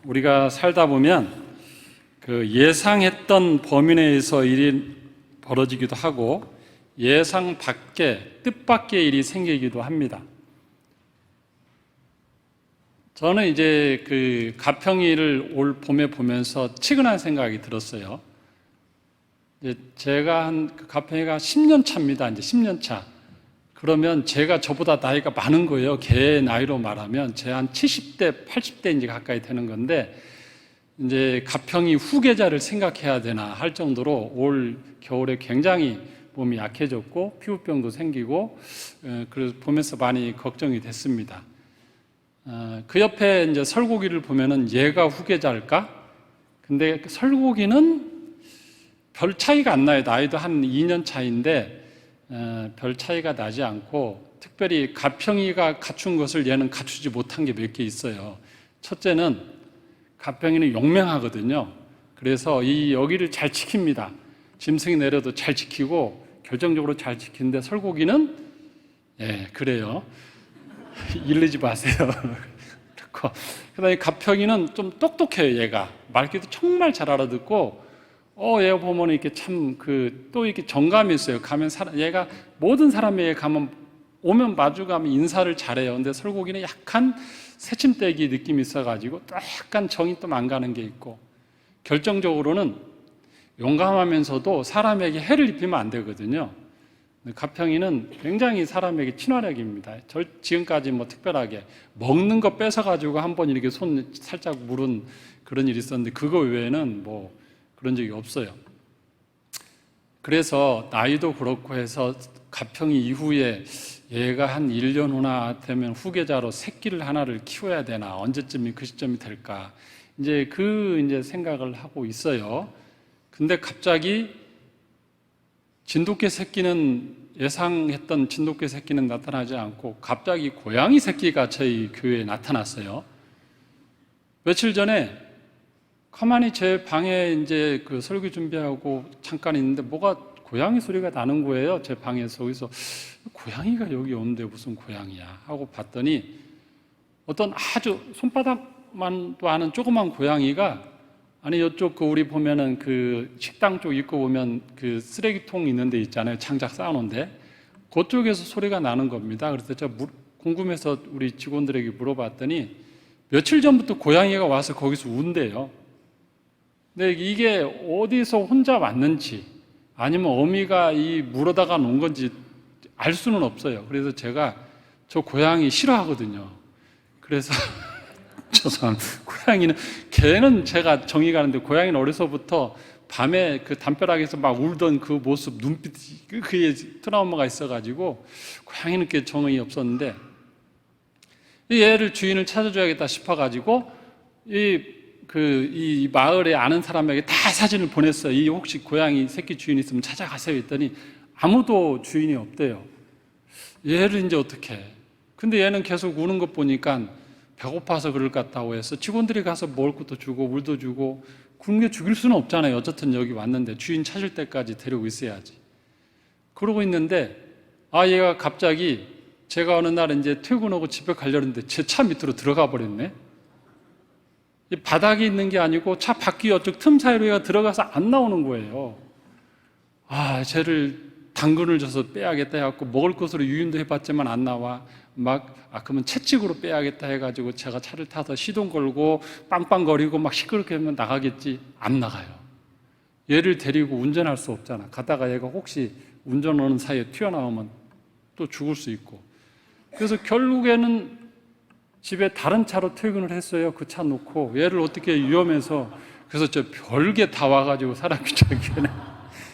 우리가 살다 보면 그 예상했던 범위 내에서 일이 벌어지기도 하고 예상 밖의 뜻밖의 일이 생기기도 합니다. 저는 이제 그 가평일을 올 봄에 보면서 측은한 생각이 들었어요. 이제 제가 그 가평이가 10년 차입니다. 이제 10년 차. 그러면 제가 저보다 나이가 많은 거예요. 걔 나이로 말하면 제 한 70대, 80대 이제 가까이 되는 건데 이제 가평이 후계자를 생각해야 되나 할 정도로 올 겨울에 굉장히 몸이 약해졌고 피부병도 생기고 그래서 보면서 많이 걱정이 됐습니다. 그 옆에 이제 설국이를 보면은 얘가 후계자일까? 근데 설국이는 별 차이가 안 나요. 나이도 한 2년 차인데 별 차이가 나지 않고 특별히 가평이가 갖춘 것을 얘는 갖추지 못한 게 몇 개 있어요. 첫째는 가평이는 용맹하거든요. 그래서 이 여기를 잘 지킵니다. 짐승이 내려도 잘 지키고 결정적으로 잘 지키는데 설국이는 그래요. 이르지 마세요. 그렇고 그다음에 가평이는 좀 똑똑해요. 얘가 말귀도 정말 잘 알아듣고 얘가 보면 이렇게 참 또 이렇게 정감이 있어요. 가면 얘가 모든 사람에게 오면 마주 가면 인사를 잘해요. 근데 설국이는 약간 새침대기 느낌이 있어가지고 또 약간 정이 또 안 가는 게 있고 결정적으로는 용감하면서도 사람에게 해를 입히면 안 되거든요. 가평이는 굉장히 사람에게 친화력입니다. 지금까지 뭐 특별하게 먹는 거 뺏어가지고 한번 이렇게 손 살짝 물은 그런 일이 있었는데 그거 외에는 뭐 그런 적이 없어요. 그래서 나이도 그렇고 해서 가평이 이후에 얘가 한 1년 후나 되면 후계자로 새끼를 하나를 키워야 되나 언제쯤이 그 시점이 될까 이제 생각을 하고 있어요. 근데 갑자기 진돗개 새끼는 예상했던 진돗개 새끼는 나타나지 않고 갑자기 고양이 새끼가 저희 교회에 나타났어요. 며칠 전에 가만히 제 방에 이제 그 설교 준비하고 잠깐 있는데 뭐가 고양이 소리가 나는 거예요. 제 방에서. 그래서 고양이가 여기 없는데 무슨 고양이야 하고 봤더니 어떤 아주 손바닥만도 아는 조그만 고양이가 이쪽 우리 보면은 그 식당 쪽 입구 보면 그 쓰레기통 있는 데 있잖아요. 창작 쌓아놓은데 그쪽에서 소리가 나는 겁니다. 그래서 제가 궁금해서 우리 직원들에게 물어봤더니 며칠 전부터 고양이가 와서 거기서 운대요. 근데 이게 어디서 혼자 왔는지 아니면 어미가 이 물어다가 놓은 건지 알 수는 없어요. 그래서 제가 저 고양이 싫어하거든요. 그래서 죄송합니다. 고양이는 개는 제가 정이 가는데 고양이는 어려서부터 밤에 그 담벼락에서 막 울던 그 모습 눈빛이 그게 트라우마가 있어가지고 고양이는 꽤 정이 없었는데 이 애를 주인을 찾아줘야겠다 싶어가지고 이 마을에 아는 사람에게 다 사진을 보냈어요. 이 혹시 고양이 새끼 주인 있으면 찾아가세요 했더니 아무도 주인이 없대요. 얘를 이제 어떻게 해? 근데 얘는 계속 우는 것 보니까 배고파서 그럴 것 같다고 해서 직원들이 가서 먹을 것도 주고 물도 주고 굶겨 죽일 수는 없잖아요. 어쨌든 여기 왔는데 주인 찾을 때까지 데리고 있어야지. 그러고 있는데 얘가 갑자기 제가 어느 날 이제 퇴근하고 집에 가려는데 제 차 밑으로 들어가 버렸네. 바닥에 있는 게 아니고 차 바퀴 이쪽 틈 사이로 얘가 들어가서 안 나오는 거예요. 쟤를 당근을 줘서 빼야겠다 해갖고 먹을 것으로 유인도 해봤지만 안 나와. 그러면 채찍으로 빼야겠다 해가지고 제가 차를 타서 시동 걸고 빵빵거리고 막 시끄럽게 하면 나가겠지. 안 나가요. 얘를 데리고 운전할 수 없잖아. 가다가 얘가 혹시 운전하는 사이에 튀어나오면 또 죽을 수 있고. 그래서 결국에는 집에 다른 차로 퇴근을 했어요. 그 차 놓고 얘를 어떻게 위험해서. 그래서 저 별게 다 와가지고 사람이 저기는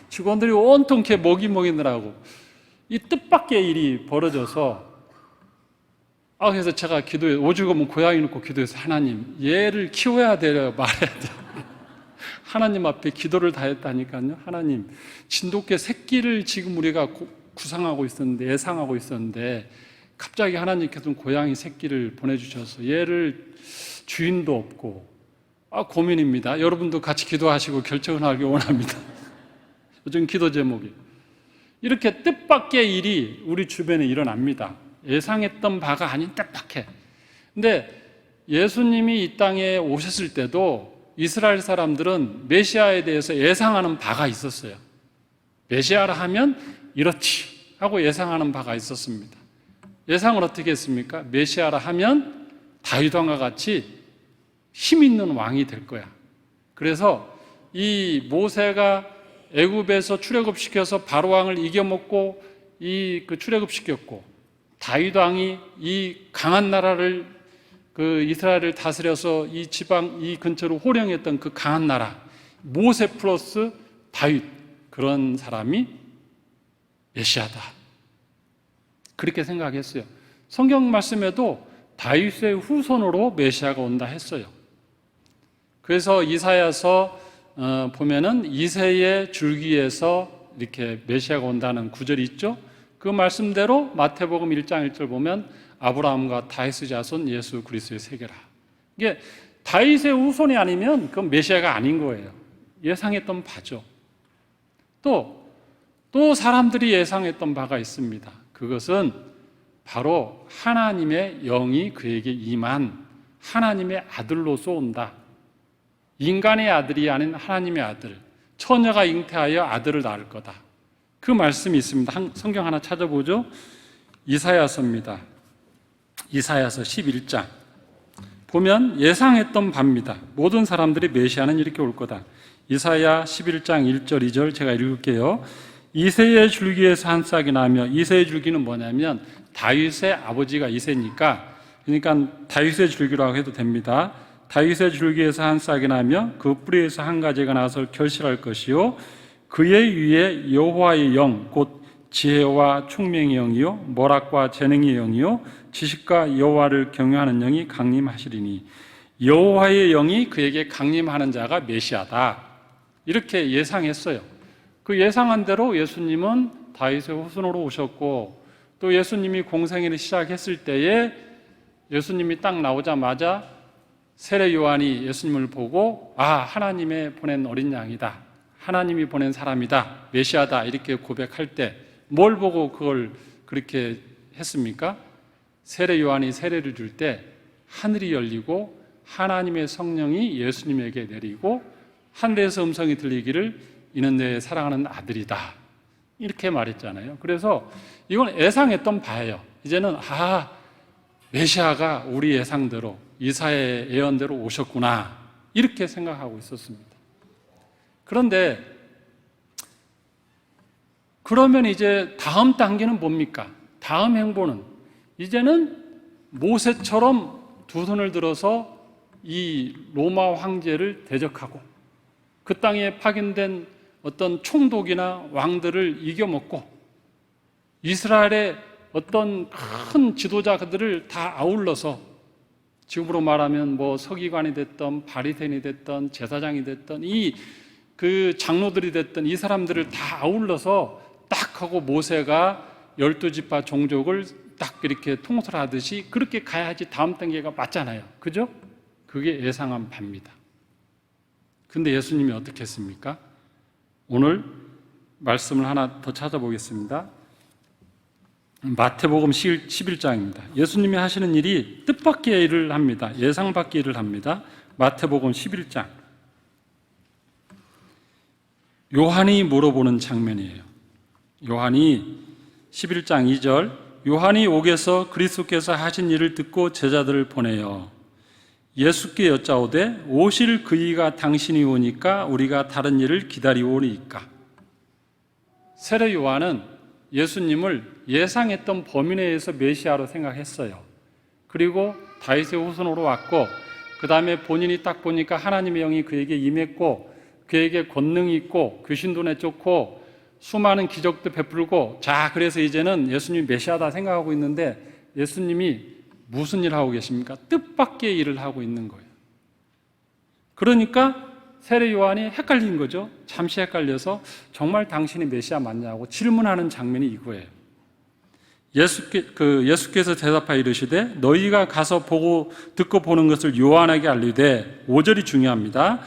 직원들이 온통 걔 먹이느라고 이 뜻밖의 일이 벌어져서 그래서 제가 기도해 오죽하면 고양이 놓고 기도해서 하나님 얘를 키워야 돼요 말해야 돼요. 하나님 앞에 기도를 다했다니까요. 하나님 진돗개 새끼를 지금 우리가 구상하고 있었는데 예상하고 있었는데 갑자기 하나님께서 고양이 새끼를 보내주셔서 얘를 주인도 없고 고민입니다. 여러분도 같이 기도하시고 결정을 하기 원합니다. 요즘 기도 제목이 이렇게 뜻밖의 일이 우리 주변에 일어납니다. 예상했던 바가 아닌 뜻밖의. 근데 예수님이 이 땅에 오셨을 때도 이스라엘 사람들은 메시아에 대해서 예상하는 바가 있었어요. 메시아라 하면 이렇지 하고 예상하는 바가 있었습니다. 예상을 어떻게 했습니까? 메시아라 하면 다윗 왕과 같이 힘 있는 왕이 될 거야. 그래서 이 모세가 애굽에서 출애굽시켜서 바로 왕을 이겨먹고 출애굽시켰고, 다윗 왕이 이 강한 나라를 이스라엘을 다스려서 이 지방 이 근처로 호령했던 그 강한 나라, 모세 플러스 다윗, 그런 사람이 메시아다. 그렇게 생각했어요. 성경 말씀에도 다윗의 후손으로 메시아가 온다 했어요. 그래서 이사야서 보면은 이새의 줄기에서 이렇게 메시아가 온다는 구절이 있죠. 그 말씀대로 마태복음 1장 1절 보면 아브라함과 다윗의 자손 예수 그리스도의 세계라. 이게 다윗의 후손이 아니면 그건 메시아가 아닌 거예요. 예상했던 바죠. 또 사람들이 예상했던 바가 있습니다. 그것은 바로 하나님의 영이 그에게 임한 하나님의 아들로서 온다. 인간의 아들이 아닌 하나님의 아들, 처녀가 잉태하여 아들을 낳을 거다. 그 말씀이 있습니다. 성경 하나 찾아보죠. 이사야서입니다. 이사야서 11장 보면 예상했던 바입니다. 모든 사람들이 메시아는 이렇게 올 거다. 이사야 11장 1절 2절 제가 읽을게요. 이새의 줄기에서 한 싹이 나며, 이새의 줄기는 뭐냐면 다윗의 아버지가 이새니까, 그러니까 다윗의 줄기라고 해도 됩니다. 다윗의 줄기에서 한 싹이 나며 그 뿌리에서 한 가지가 나서 결실할 것이요, 그의 위에 여호와의 영 곧 지혜와 총명의 영이요 모락과 재능의 영이요 지식과 여호와를 경외하는 영이 강림하시리니, 여호와의 영이 그에게 강림하는 자가 메시아다. 이렇게 예상했어요. 그 예상한 대로 예수님은 다윗의 후손으로 오셨고, 또 예수님이 공생애를 시작했을 때에 예수님이 딱 나오자마자 세례 요한이 예수님을 보고 하나님의 보낸 어린 양이다, 하나님이 보낸 사람이다, 메시아다 이렇게 고백할 때 뭘 보고 그걸 그렇게 했습니까? 세례 요한이 세례를 줄 때 하늘이 열리고 하나님의 성령이 예수님에게 내리고 하늘에서 음성이 들리기를 이는 내 사랑하는 아들이다, 이렇게 말했잖아요. 그래서 이건 예상했던 바예요. 이제는 메시아가 우리 예상대로 이사야의 예언대로 오셨구나, 이렇게 생각하고 있었습니다. 그런데 그러면 이제 다음 단계는 뭡니까? 다음 행보는 이제는 모세처럼 두 손을 들어서 이 로마 황제를 대적하고 그 땅에 파견된 어떤 총독이나 왕들을 이겨먹고 이스라엘의 어떤 큰 지도자들을 다 아울러서, 지금으로 말하면 서기관이 됐던 바리새인이 됐던 제사장이 됐던 그 장로들이 됐던 이 사람들을 다 아울러서 딱 하고 모세가 12지파 종족을 딱 이렇게 통솔하듯이 그렇게 가야지 다음 단계가 맞잖아요. 그죠? 그게 예상한 바입니다. 근데 예수님이 어떻게 했습니까? 오늘 말씀을 하나 더 찾아보겠습니다. 마태복음 11장입니다. 예수님이 하시는 일이 뜻밖의 일을 합니다. 예상 밖의 일을 합니다. 마태복음 11장. 요한이 물어보는 장면이에요. 요한이 11장 2절, 요한이 옥에서 그리스도께서 하신 일을 듣고 제자들을 보내요. 예수께 여짜오되 오실 그이가 당신이 오니까 우리가 다른 일을 기다리오리이까. 세례 요한은 예수님을 예상했던 범위 내에서 메시아로 생각했어요. 그리고 다윗의 후손으로 왔고, 그 다음에 본인이 딱 보니까 하나님의 영이 그에게 임했고, 그에게 권능이 있고 귀신도 내쫓고 수많은 기적도 베풀고, 그래서 이제는 예수님이 메시아다 생각하고 있는데 예수님이 무슨 일을 하고 계십니까? 뜻밖의 일을 하고 있는 거예요. 그러니까 세례 요한이 헷갈린 거죠. 잠시 헷갈려서 정말 당신이 메시아 맞냐고 질문하는 장면이 이거예요. 예수께서 대답하여 이르시되 너희가 가서 보고 듣고 보는 것을 요한에게 알리되, 5절이 중요합니다.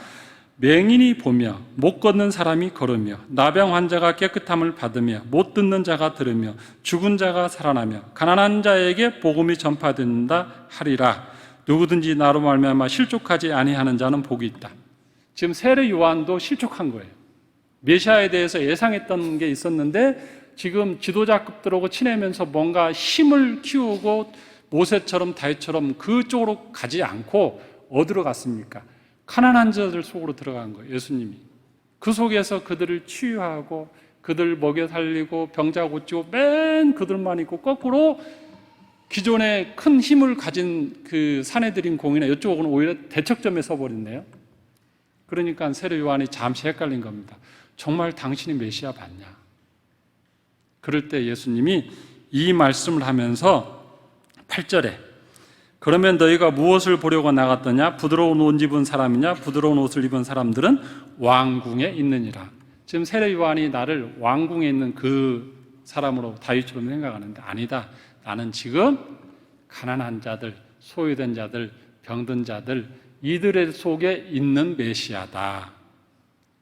맹인이 보며 못 걷는 사람이 걸으며 나병 환자가 깨끗함을 받으며 못 듣는 자가 들으며 죽은 자가 살아나며 가난한 자에게 복음이 전파된다 하리라. 누구든지 나로 말미암아 실족하지 아니하는 자는 복이 있다. 지금 세례 요한도 실족한 거예요. 메시아에 대해서 예상했던 게 있었는데 지금 지도자급들하고 지내면서 뭔가 힘을 키우고 모세처럼 다윗처럼 그쪽으로 가지 않고 어디로 갔습니까? 가난한 자들 속으로 들어간 거예요. 예수님이. 그 속에서 그들을 치유하고 그들 먹여 살리고 병자 고치고 맨 그들만 있고 거꾸로 기존에 큰 힘을 가진 그 사내들인 공이나 이쪽은 오히려 대척점에 서버렸네요. 그러니까 세례 요한이 잠시 헷갈린 겁니다. 정말 당신이 메시아 맞냐? 그럴 때 예수님이 이 말씀을 하면서 8절에 그러면 너희가 무엇을 보려고 나갔더냐? 부드러운 옷 입은 사람이냐? 부드러운 옷을 입은 사람들은 왕궁에 있느니라. 지금 세례 요한이 나를 왕궁에 있는 그 사람으로 다윗처럼 생각하는데 아니다. 나는 지금 가난한 자들, 소외된 자들, 병든 자들 이들의 속에 있는 메시아다.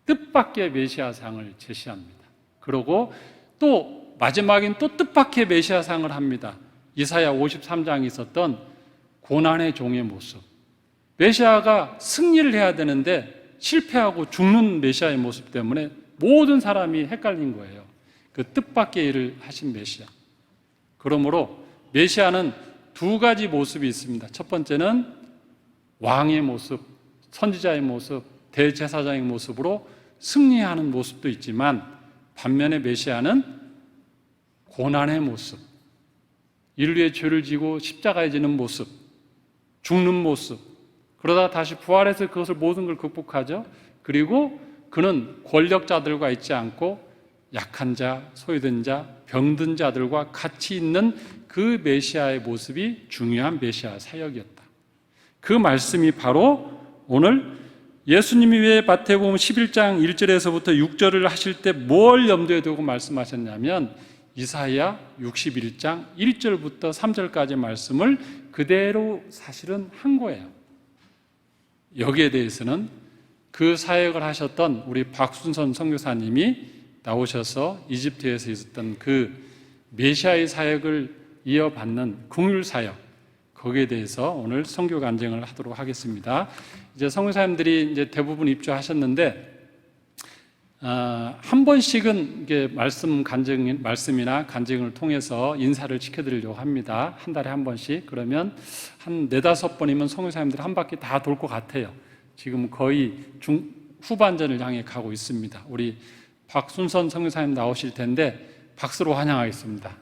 뜻밖의 메시아상을 제시합니다. 그리고 또 마지막엔 또 뜻밖의 메시아상을 합니다. 이사야 53장에 있었던 고난의 종의 모습. 메시아가 승리를 해야 되는데 실패하고 죽는 메시아의 모습 때문에 모든 사람이 헷갈린 거예요. 그 뜻밖의 일을 하신 메시아. 그러므로 메시아는 두 가지 모습이 있습니다. 첫 번째는 왕의 모습, 선지자의 모습, 대제사장의 모습으로 승리하는 모습도 있지만 반면에 메시아는 고난의 모습, 인류의 죄를 지고 십자가에 지는 모습, 죽는 모습, 그러다 다시 부활해서 그것을 모든 걸 극복하죠. 그리고 그는 권력자들과 있지 않고 약한 자, 소외된 자, 병든 자들과 같이 있는 그 메시아의 모습이 중요한 메시아 사역이었다. 그 말씀이 바로 오늘 예수님이 왜 마태복음 11장 1절에서부터 6절을 하실 때 뭘 염두에 두고 말씀하셨냐면 이사야 61장 1절부터 3절까지 말씀을 그대로 사실은 한 거예요. 여기에 대해서는 그 사역을 하셨던 우리 박순선 선교사님이 나오셔서 이집트에서 있었던 그 메시아의 사역을 이어받는 긍휼 사역, 거기에 대해서 오늘 선교 간증을 하도록 하겠습니다. 이제 선교사님들이 이제 대부분 입주하셨는데 한 번씩은 이게 말씀이나 간증을 통해서 인사를 지켜드리려고 합니다. 한 달에 한 번씩. 그러면 한 4-5번이면 선교사님들 한 바퀴 다 돌 것 같아요. 지금 거의 후반전을 향해 가고 있습니다. 우리 박순선 선교사님 나오실 텐데 박수로 환영하겠습니다.